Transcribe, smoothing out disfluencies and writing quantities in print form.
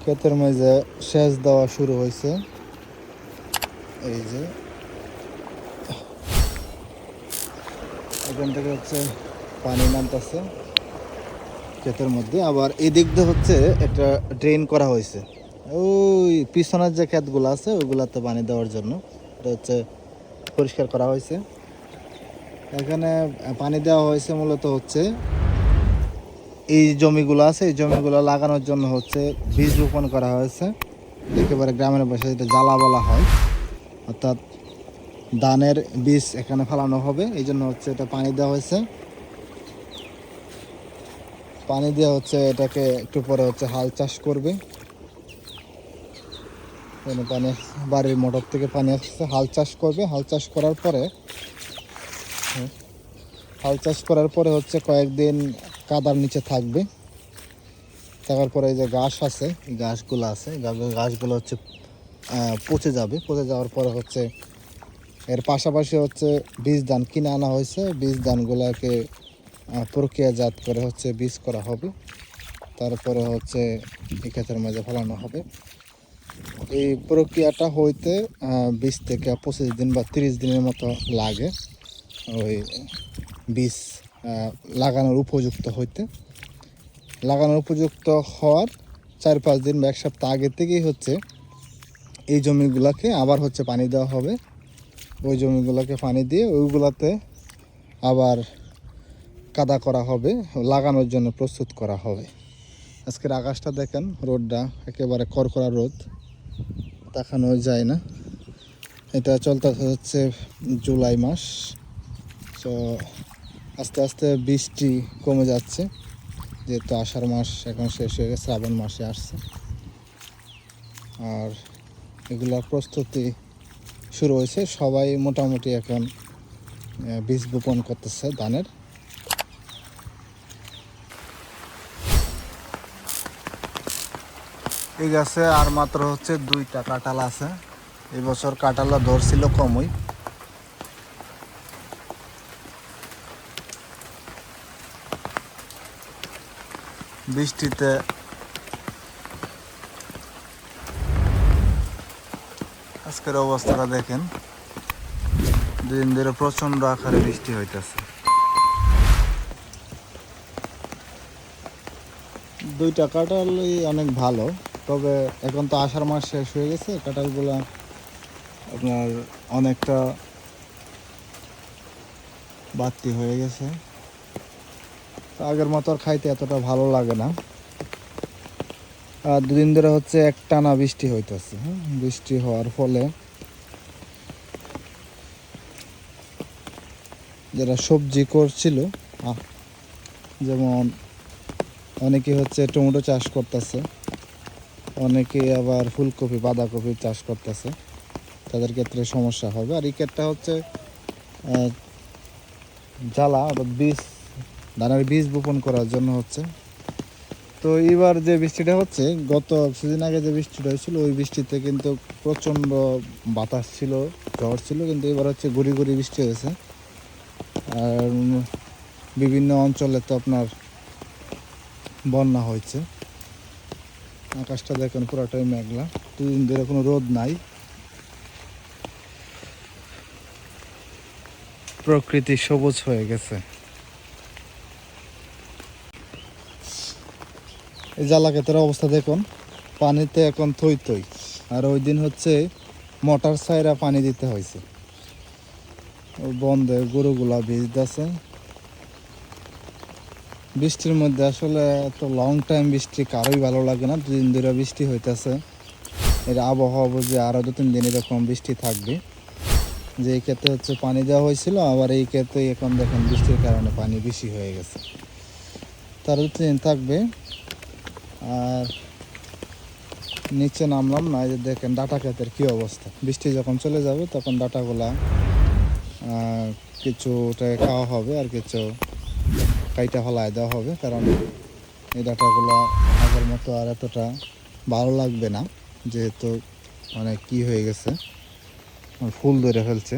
ক্ষেতের মাঝে সেচ দেওয়া শুরু হয়েছে। এই যে এখান থেকে হচ্ছে পানি নামতেছে ক্ষেতের মধ্যে। আবার এই দিক দিয়ে হচ্ছে একটা ড্রেন করা হয়েছে, ওই পিছনের যে ক্ষেতগুলো আছে ওইগুলাতে পানি দেওয়ার জন্য এটা হচ্ছে পরিষ্কার করা হয়েছে। এখানে পানি দেওয়া হয়েছে মূলত হচ্ছে এই জমিগুলো আছে, এই জমিগুলো লাগানোর জন্য হচ্ছে বীজ রোপণ করা হয়েছে। একেবারে গ্রামের ভাষায় যেটা জ্বালা বলা হয়, অর্থাৎ ধানের বীজ এখানে ফেলানো হবে। এই জন্য হচ্ছে এটা পানি দেওয়া হয়েছে। পানি দেওয়া হচ্ছে এটাকে একটু পরে হচ্ছে হাল চাষ করবে। পানি বাড়ির মোটর থেকে পানি আসছে, হাল চাষ করবে। হাল চাষ করার পরে হচ্ছে কয়েকদিন কাদার নিচে থাকবে। থাকার পরে এই যে ঘাস আছে, এই ঘাসগুলো আছে, ঘাসগুলো হচ্ছে পচে যাবে। পচে যাওয়ার পরে হচ্ছে এর পাশাপাশি হচ্ছে বীজ ধান কিনে আনা হয়েছে। বীজ ধানগুলোকে প্রক্রিয়াজাত করে হচ্ছে বীজ করা হবে। তারপরে হচ্ছে এই ক্ষেতের মাঝে ফেলানো হবে। এই প্রক্রিয়াটা হইতে 20 থেকে 25 দিন বা 30 দিনের মতো লাগে ওই বীজ লাগানোর উপযুক্ত হইতে। লাগানোর উপযুক্ত হওয়ার 4-5 দিন বা 1 সপ্তাহ আগে থেকেই হচ্ছে এই জমিগুলোকে আবার হচ্ছে পানি দেওয়া হবে। ওই জমিগুলোকে পানি দিয়ে ওইগুলোতে আবার কাদা করা হবে, লাগানোর জন্য প্রস্তুত করা হবে। আজকের আকাশটা দেখেন, রোদটা একেবারে কড়কড়া রোদ, দেখানো যায় না। এটা চলতে হচ্ছে জুলাই মাস। তো আস্তে আস্তে বৃষ্টি কমে যাচ্ছে, যেহেতু আষাঢ় মাস এখন শেষ হয়ে গেছে, শ্রাবণ মাসে আসছে। আর এগুলোর প্রস্তুতি শুরু হয়েছে। সবাই মোটামুটি এখন বীজ বপন করতেছে ধানের। এই গাছে আর মাত্র হচ্ছে 2টা কাঁঠাল আছে। এই বছর কাঁঠালটা ধরছিল কমই। বৃষ্টিতে আজকের অবস্থাটা দেখেন, 2 দিন ধরে প্রচন্ড আকারে বৃষ্টি হইতেছে। 2টা কাঁঠালই অনেক ভালো, তবে এখন তো আষাঢ় মাস শেষ হয়ে গেছে, কাঁঠালগুলা আপনার অনেকটা বাড়তি হয়ে গেছে। আগের মতো আর খাইতে এতটা ভালো লাগে না। আর 2 দিন ধরে হচ্ছে একটানা বৃষ্টি হইতেছে। বৃষ্টি হওয়ার ফলে যারা সবজি করছিল, যেমন অনেকে হচ্ছে টমেটো চাষ করতেছে, অনেকে আবার ফুলকপি বাঁধাকপি চাষ করতেছে, তাদের ক্ষেত্রে সমস্যা হবে। আর এই ক্ষেতটা হচ্ছে জ্বালা বীজ, ধানের বীজ বপন করার জন্য হচ্ছে। তো এবার যে বৃষ্টিটা হচ্ছে, গত কিছুদিন আগে যে বৃষ্টিটা হয়েছিল ওই বৃষ্টিতে কিন্তু প্রচণ্ড বাতাস ছিল, ঝড় ছিল, কিন্তু এবার হচ্ছে গুড়ি গুড়ি বৃষ্টি হয়েছে। আর বিভিন্ন অঞ্চলে তো আপনার বন্যা হয়েছে। আকাশটা দেখেন পুরোটাই মেঘলা, 2 দিন ধরে কোনো রোদ নাই। প্রকৃতি সবুজ হয়ে গেছে। এই জ্বালা ক্ষেতের অবস্থা দেখুন, পানিতে এখন থই থই। আর ওই দিন হচ্ছে মোটর ছাইরা পানি দিতে হয়েছে, বন্ধে গরুগুলা ভিজতেছে। বৃষ্টির মধ্যে আসলে এত লং টাইম বৃষ্টি কারোই ভালো লাগে না। 2 দিন ধরে বৃষ্টি হইতেছে, এর আবহাওয়া বুঝে আরও 2-3 দিন এরকম বৃষ্টি থাকবে। যে এই ক্ষেত্রে হচ্ছে পানি দেওয়া হয়েছিল, আবার এই ক্ষেত্রে এখন দেখেন বৃষ্টির কারণে পানি বেশি হয়ে গেছে। তার 2-3 দিন থাকবে। আর নিচে নামলাম না, এই যে দেখেন ডাটা ক্ষেতের কী অবস্থা। বৃষ্টি যখন চলে যাবে তখন ডাটাগুলা কিছুটাকে খাওয়া হবে, আর কিছু কাইটা ফলায় দেওয়া হবে। কারণ এই ডাটাগুলো আগের মতো আর এতটা ভালো লাগবে না, যেহেতু অনেক কি হয়ে গেছে, ফুল ধরে ফেলছে।